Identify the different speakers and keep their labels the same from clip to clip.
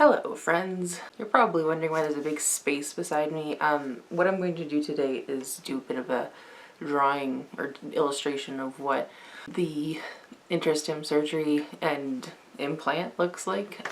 Speaker 1: Hello friends! You're probably wondering why there's a big space beside me. What I'm going to do today is do a bit of a drawing or illustration of what the Interstim surgery and implant looks like,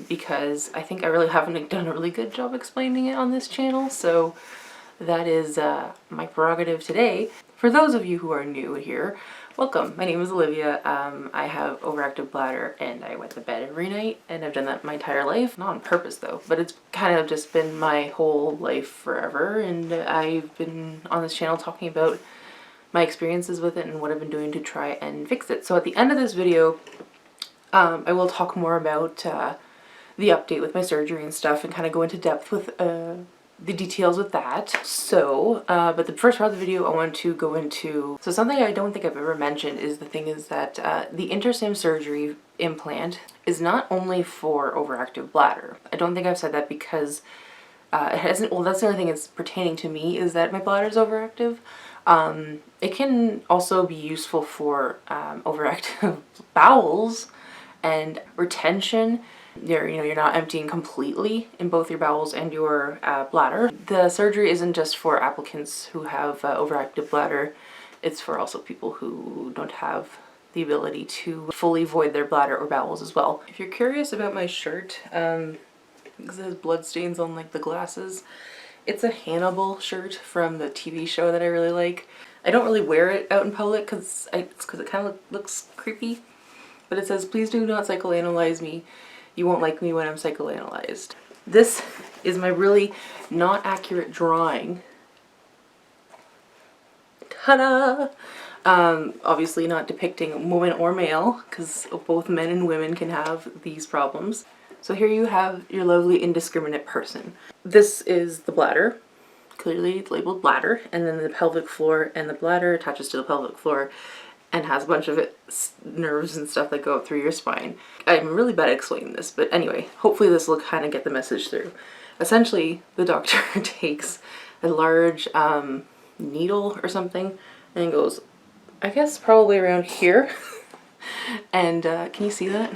Speaker 1: because I think I really haven't done a really good job explaining it on this channel, so that is my prerogative today. For those of you who are new here, welcome. My name is Olivia. I have overactive bladder and I wet the bed every night, and I've done that my entire life. Not on purpose though, but it's kind of just been my whole life forever, and I've been on this channel talking about my experiences with it and what I've been doing to try and fix it. So at the end of this video, I will talk more about the update with my surgery and stuff and kind of go into depth with the details with that. So, but the first part of the video I want to go into, so something I don't think I've ever mentioned is that the Interstim surgery implant is not only for overactive bladder. I don't think I've said that because it hasn't, well, that's the only thing it's pertaining to me, is that my bladder is overactive. It can also be useful for overactive bowels and retention. You're not emptying completely in both your bowels and your bladder. The surgery isn't just for applicants who have overactive bladder. It's for also people who don't have the ability to fully void their bladder or bowels as well. If you're curious about my shirt, because it has blood stains on like the glasses, it's a Hannibal shirt from the TV show that I really like. I don't really wear it out in public because it kind of looks creepy, but it says, "Please do not psychoanalyze me. You won't like me when I'm psychoanalyzed." This is my really not accurate drawing. Ta-da! Obviously not depicting woman or male, because both men and women can have these problems. So here you have your lovely indiscriminate person. This is the bladder. Clearly it's labeled bladder, and then the pelvic floor, and the bladder attaches to the pelvic floor and has a bunch of nerves and stuff that go up through your spine. I'm really bad at explaining this, but anyway, hopefully this will kind of get the message through. Essentially, the doctor takes a large needle or something and goes, I guess probably around here. And can you see that?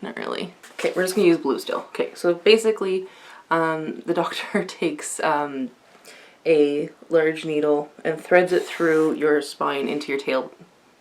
Speaker 1: Not really. Okay, we're just gonna use blue still. Okay, so basically the doctor takes a large needle and threads it through your spine into your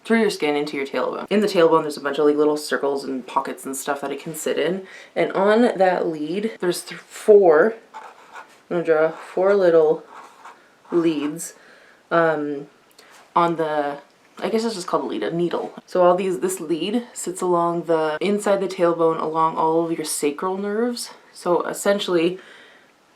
Speaker 1: through your skin into your tailbone. In the tailbone there's a bunch of like little circles and pockets and stuff that it can sit in, and on that lead there's four, I'm gonna draw 4 little leads on the, I guess it's just called a lead, a needle. So all this lead sits along the inside the tailbone, along all of your sacral nerves. So essentially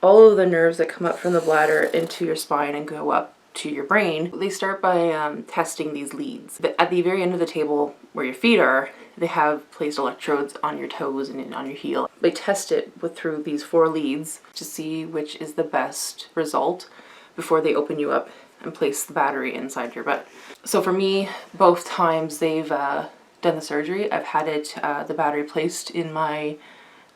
Speaker 1: all of the nerves that come up from the bladder into your spine and go up to your brain. They start by testing these leads. But at the very end of the table where your feet are, they have placed electrodes on your toes and on your heel. They test it through these 4 leads to see which is the best result before they open you up and place the battery inside your butt. So for me, both times they've done the surgery, I've had the battery placed in my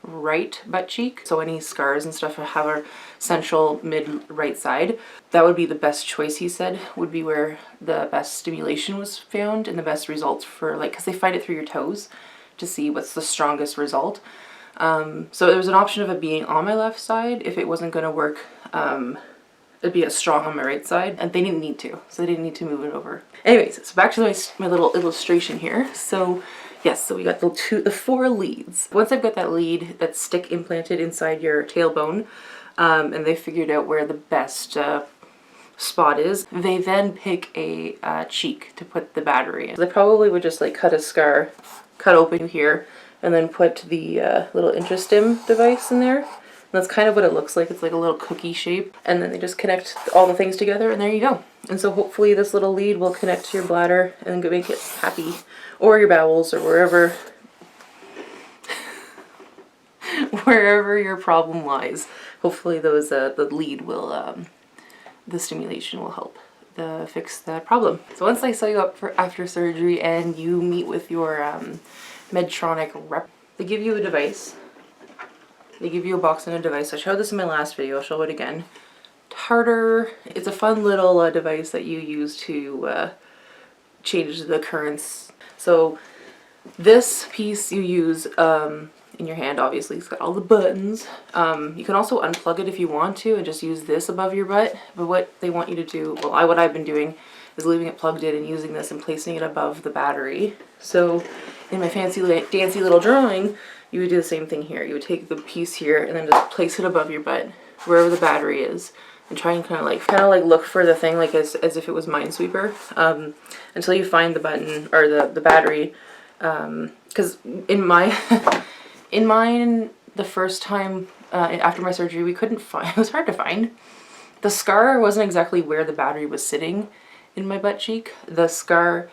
Speaker 1: right butt cheek. So any scars and stuff I have are central mid right side. That would be the best choice, he said, would be where the best stimulation was found and the best results for, like, because they find it through your toes to see what's the strongest result. So there was an option of it being on my left side if it wasn't going to work. It'd be as strong on my right side, and they didn't need to, so they didn't need to move it over. Anyways, so back to my little illustration here. So yes, so we got the 4 leads. Once I've got that lead, that stick implanted inside your tailbone, and they figured out where the best spot is, they then pick a cheek to put the battery in. So they probably would just like cut open here, and then put the little Interstim device in there. And that's kind of what it looks like. It's like a little cookie shape, and then they just connect all the things together, and there you go. And so hopefully this little lead will connect to your bladder and make it happy, or your bowels, or wherever your problem lies. Hopefully those the lead will the stimulation will help fix that problem. So once I set you up for after surgery and you meet with your Medtronic rep, they give you a device. They give you a box and a device. I showed this in my last video. I'll show it again. Tartar. It's a fun little device that you use to change the currents. So this piece you use in your hand. Obviously it's got all the buttons. You can also unplug it if you want to and just use this above your butt, but what they want you to do, well, what I've been doing is leaving it plugged in and using this and placing it above the battery. So in my fancy dancy little drawing, you would do the same thing here. You would take the piece here and then just place it above your butt wherever the battery is, and try and kind of like look for the thing like as if it was Minesweeper, until you find the button or the battery. Because in my in mine, the first time after my surgery, we couldn't find, it was hard to find. The scar wasn't exactly where the battery was sitting in my butt cheek. The scar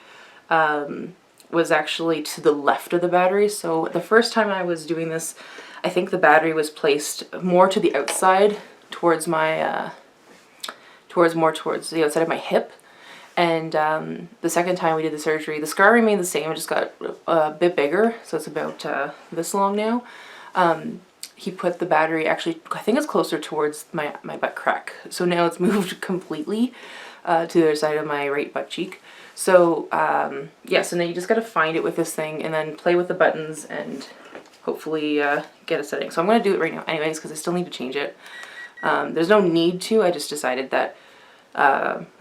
Speaker 1: was actually to the left of the battery. So the first time I was doing this, I think the battery was placed more to the outside, towards my towards the outside of my hip. And the second time we did the surgery, the scar remained the same. It just got a bit bigger, so it's about this long now. He put the battery, actually, I think it's closer towards my butt crack. So now it's moved completely to the other side of my right butt cheek. So yeah, so now you just got to find it with this thing and then play with the buttons and hopefully get a setting. So I'm going to do it right now anyways because I still need to change it. There's no need to, I just decided that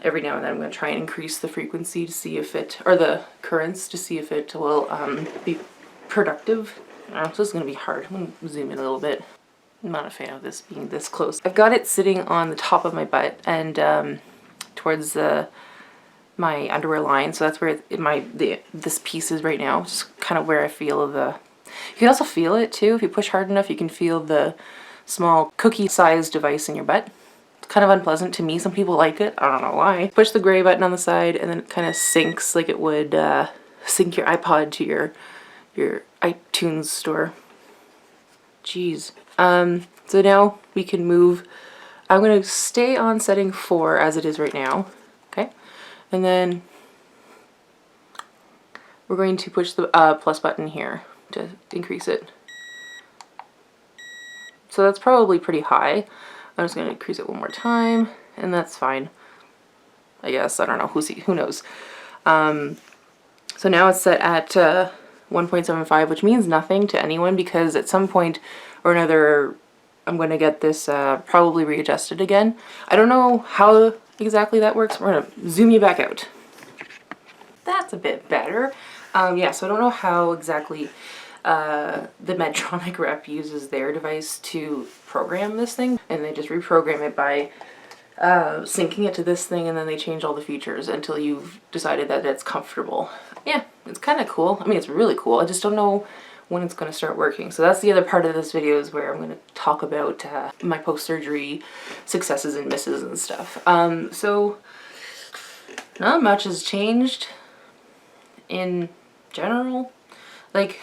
Speaker 1: every now and then I'm going to try and increase the frequency to see if it, or the currents to see if it will be productive. So this is going to be hard. I'm going to zoom in a little bit. I'm not a fan of this being this close. I've got it sitting on the top of my butt and towards my underwear line, so that's where this piece is right now. Just kind of where I feel the. You can also feel it too. If you push hard enough, you can feel the small cookie-sized device in your butt. Kind of unpleasant to me. Some people like it. I don't know why. Push the gray button on the side and then it kind of syncs like it would sync your iPod to your iTunes store. Jeez. So now we can move. I'm going to stay on setting 4 as it is right now. Okay. And then we're going to push the plus button here to increase it. So that's probably pretty high. I'm just going to increase it one more time, and that's fine. I guess. I don't know. Who knows? So now it's set at 1.75, which means nothing to anyone because at some point or another I'm going to get this probably readjusted again. I don't know how exactly that works. We're going to zoom you back out. That's a bit better. Yeah, so I don't know how exactly the Medtronic rep uses their device to program this thing, and they just reprogram it by syncing it to this thing, and then they change all the features until you've decided that it's comfortable. Yeah, it's kind of cool. I mean, it's really cool. I just don't know when it's going to start working. So that's the other part of this video, is where I'm going to talk about my post-surgery successes and misses and stuff. So not much has changed in general. Like,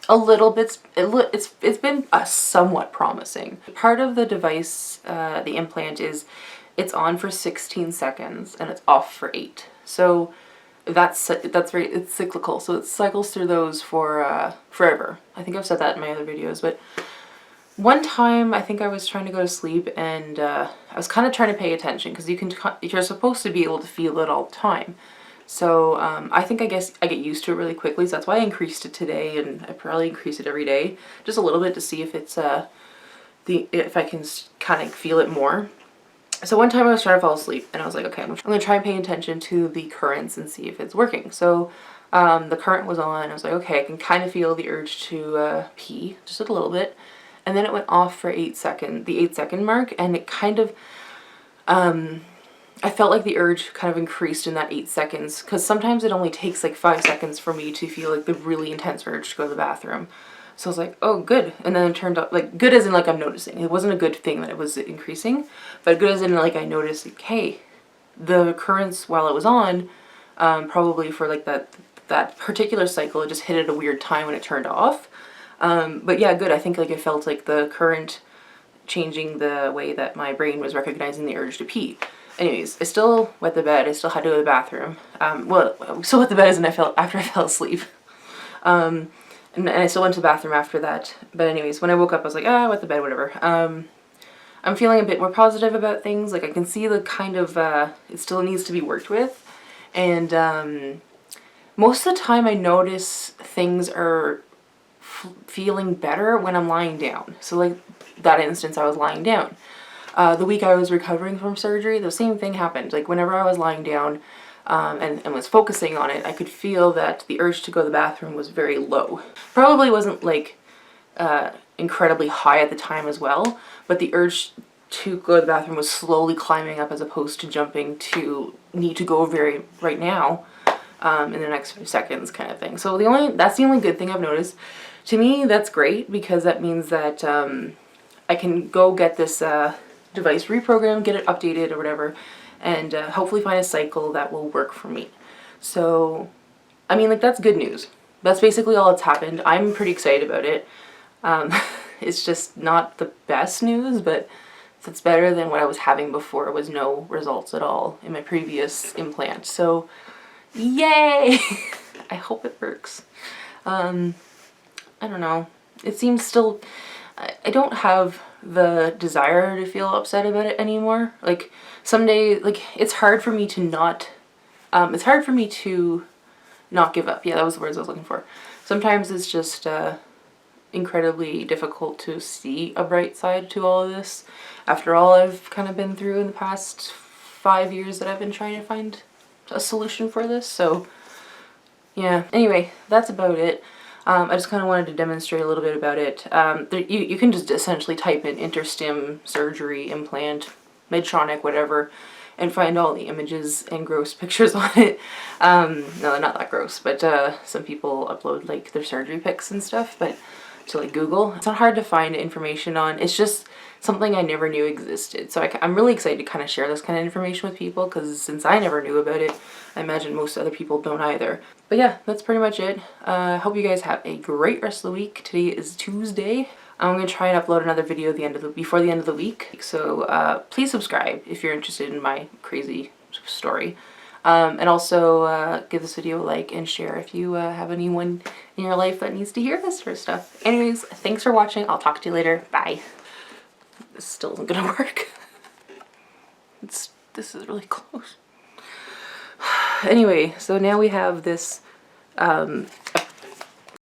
Speaker 1: a little bit, it's been somewhat promising. Part of the device, the implant, is it's on for 16 seconds and it's off for 8. So it's cyclical. So it cycles through those for forever. I think I've said that in my other videos, but one time I think I was trying to go to sleep and I was kind of trying to pay attention because you're supposed to be able to feel it all the time. So I guess I get used to it really quickly, so that's why I increased it today, and I probably increase it every day, just a little bit to see if it's if I can kind of feel it more. So one time I was trying to fall asleep, and I was like, okay, I'm gonna try and pay attention to the currents and see if it's working. So the current was on. I was like, okay, I can kind of feel the urge to pee just a little bit, and then it went off for the 8-second mark, and it kind of I felt like the urge kind of increased in that 8 seconds, because sometimes it only takes like 5 seconds for me to feel like the really intense urge to go to the bathroom. So I was like, oh, good. And then it turned out, like, good as in like I'm noticing. It wasn't a good thing that it was increasing, but good as in like I noticed, like, hey, the currents while it was on, probably for like that particular cycle, it just hit at a weird time when it turned off. But yeah, good. I think like it felt like the current changing the way that my brain was recognizing the urge to pee. Anyways, I still wet the bed. I still had to go to the bathroom. Well, I still wet the bed after I fell asleep. And I still went to the bathroom after that. But anyways, when I woke up, I was like, I wet the bed, whatever. I'm feeling a bit more positive about things. Like, I can see the kind of, it still needs to be worked with. And most of the time I notice things are feeling better when I'm lying down. So like that instance, I was lying down. The week I was recovering from surgery, the same thing happened. Like whenever I was lying down and was focusing on it, I could feel that the urge to go to the bathroom was very low. Probably wasn't like incredibly high at the time as well, but the urge to go to the bathroom was slowly climbing up as opposed to jumping to need to go very right now in the next few seconds kind of thing. So that's the only good thing I've noticed. To me, that's great because that means that I can go get this device reprogrammed, get it updated or whatever, and hopefully find a cycle that will work for me. So, I mean, like, that's good news. That's basically all that's happened. I'm pretty excited about it. It's just not the best news, but it's better than what I was having before. It was no results at all in my previous implant. So, yay! I hope it works. I don't know. It seems still... I don't have the desire to feel upset about it anymore. Like, someday, like, it's hard for me to not... it's hard for me to not give up. Yeah, that was the words I was looking for. Sometimes it's just... incredibly difficult to see a bright side to all of this after all I've kind of been through in the past 5 years that I've been trying to find a solution for this. So yeah, anyway, that's about it. I just kind of wanted to demonstrate a little bit about it. You can just essentially type in Interstim surgery implant Medtronic whatever and find all the images and gross pictures on it. No, they're not that gross, but some people upload like their surgery pics and stuff, but to like Google. It's not hard to find information on. It's just something I never knew existed. So I'm really excited to kind of share this kind of information with people because since I never knew about it, I imagine most other people don't either. But yeah, that's pretty much it. I hope you guys have a great rest of the week. Today is Tuesday. I'm going to try and upload another video before the end of the week. So please subscribe if you're interested in my crazy story. And also give this video a like and share if you have anyone in your life that needs to hear this sort of stuff. Anyways, thanks for watching. I'll talk to you later. Bye. This still isn't gonna work. This is really close. Anyway, so now we have this